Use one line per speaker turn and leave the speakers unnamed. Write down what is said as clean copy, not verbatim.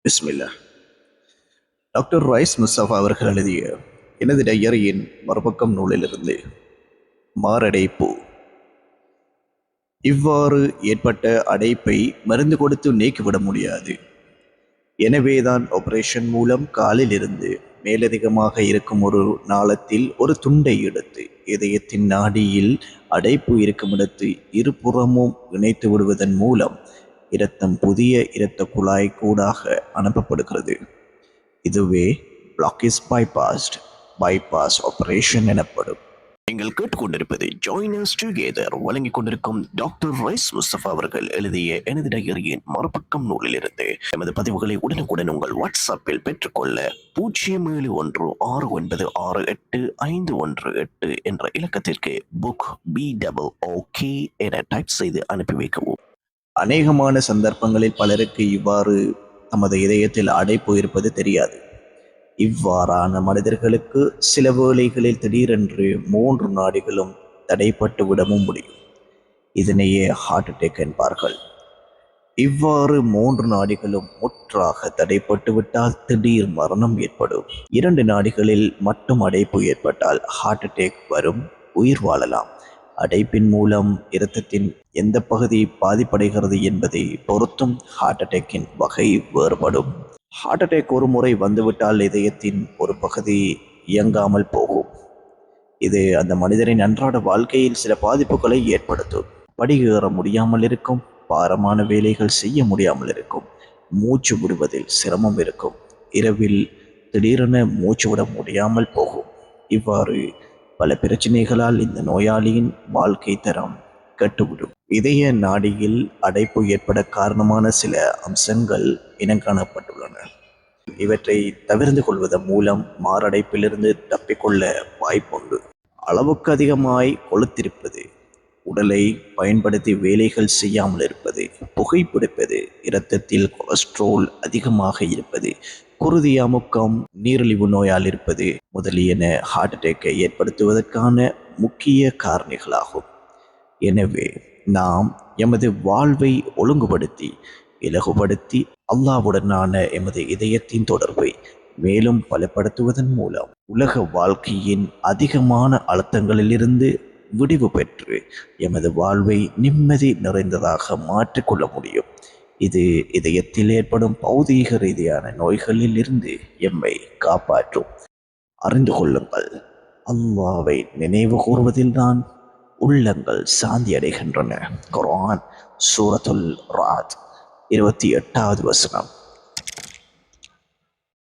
பிஸ்மில்லா. Doctor rice Mustafa அவர்கள் எழுதிய எனது டையரியின் மறுபக்கம் நூலிலிருந்து மாரடைப்பு. இவ்வாறு ஏற்பட்ட அடைப்பை மருந்து கொடுத்து நீக்கிவிட முடியாது. எனவேதான் ஆபரேஷன் மூலம் காலில் இருந்து மேலதிகமாக இருக்கும் ஒரு நாளத்தில் ஒரு துண்டை எடுத்து இதயத்தின் நாடியில் அடைப்பு இருக்கும் இடத்து இருபுறமும் இணைத்து விடுவதன் மூலம் இரத்தம் புதிய இரத்த குழாய் கூடாக அனுப்பப்படுகிறது. இதுவே பிளாக்கிஸ் பைபாஸ் ஆபரேஷன் எனப்படும். நீங்கள் கேட்டுக்கொண்டிருப்பது ஜாயினர்ஸ் டுகெதர் வழங்கிக் கொண்டிருக்கும் டாக்டர் ரைஸ் முஸ்தபா அவர்கள் எழுதிய எனது டைரியின் மறுபக்கம் நூலிலிருந்து. எமது பதிவுகளை உடனுக்குடன் உங்கள் வாட்ஸ்அப்பில் பெற்றுக்கொள்ள 0716968518 என்ற இலக்கத்திற்கு புக் BOOK என டைப் செய்து அனுப்பி வைக்கவும். அநேகமான சந்தர்ப்பங்களில் பலருக்கு இவ்வாறு தமது இதயத்தில் அடைப்பு இருப்பது தெரியாது. இவ்வாறான மனிதர்களுக்கு சில வேளைகளில் திடீரென்று 3 நாடிகளும் தடைப்பட்டு விடவும் முடியும். இதனையே ஹார்ட் அட்டாக் என்பார்கள். இவ்வாறு 3 நாடிகளும் முற்றாக தடைப்பட்டு விட்டால் திடீர் மரணம் ஏற்படும். 2 நாடிகளில் மட்டும் அடைப்பு ஏற்பட்டால் ஹார்ட் அட்டாக் வரும், உயிர் வாழலாம். அடைப்பின் மூலம் இரத்தத்தின் எந்த பகுதி பாதிப்படைகிறது என்பதை பொறுத்தும் ஹார்ட் அட்டாக்கின் வகை வேறுபடும். ஹார்ட் அட்டாக் ஒரு முறை வந்துவிட்டால் இதயத்தின் ஒரு பகுதி இயங்காமல் போகும். இது அந்த மனிதரின் அன்றாட வாழ்க்கையில் சில பாதிப்புகளை ஏற்படுத்தும். படியேற முடியாமல் இருக்கும், பாரமான வேலைகள் செய்ய முடியாமல் இருக்கும், மூச்சு விடுவதில் சிரமம் இருக்கும், இரவில் திடீரென மூச்சு விட முடியாமல் போகும். இவ்வாறு பல பிரச்சனைகளால் இந்த நோயாளியின் வாழ்க்கை தரம் கெட்டுவிடும். இதய நாடியில் அடைப்பு ஏற்பட காரணமான சில அம்சங்கள் இனங்காணப்பட்டுள்ளன. இவற்றை தவிர்த்து கொள்வதன் மூலம் மாரடைப்பிலிருந்து தப்பிக்கொள்ள வாய்ப்புண்டு. அளவுக்கு அதிகமாய் கொழுத்திருப்பது, உடலை பயன்படுத்தி வேலைகள் செய்யாமல் இருப்பது, புகைப்பிடிப்பது, இரத்தத்தில் கொலஸ்ட்ரால் அதிகமாக இருப்பது, குருதி அமுக்கம், நீரிழிவு நோயால் இருப்பது முதலியன ஹார்ட் அட்டாக்கை ஏற்படுத்துவதற்கான முக்கிய காரணிகளாகும். எனவே நாம் எமது வாழ்வை ஒழுங்குபடுத்தி இலகுபடுத்தி அல்லாஹ்வுடனான எமது இதயத்தின் தொடர்பை மேலும் பலப்படுத்துவதன் மூலம் உலக வாழ்க்கையின் அதிகமான அழுத்தங்களிலிருந்து விடிவு பெற்று எமது வாழ்வை நிம்மதி நிறைந்ததாக மாற்றிக்கொள்ள முடியும். இது இதயத்தில் ஏற்படும் பௌதீக ரீதியான நோய்களில் இருந்து எம்மை காப்பாற்றும். அறிந்து கொள்ளுங்கள், அல்லாஹ்வை நினைவு கூறுவதில்தான் உள்ளங்கள் சாந்தி அடைகின்றன. குர்ஆன் சூரத்துல் ராத் 28வது வசனம்.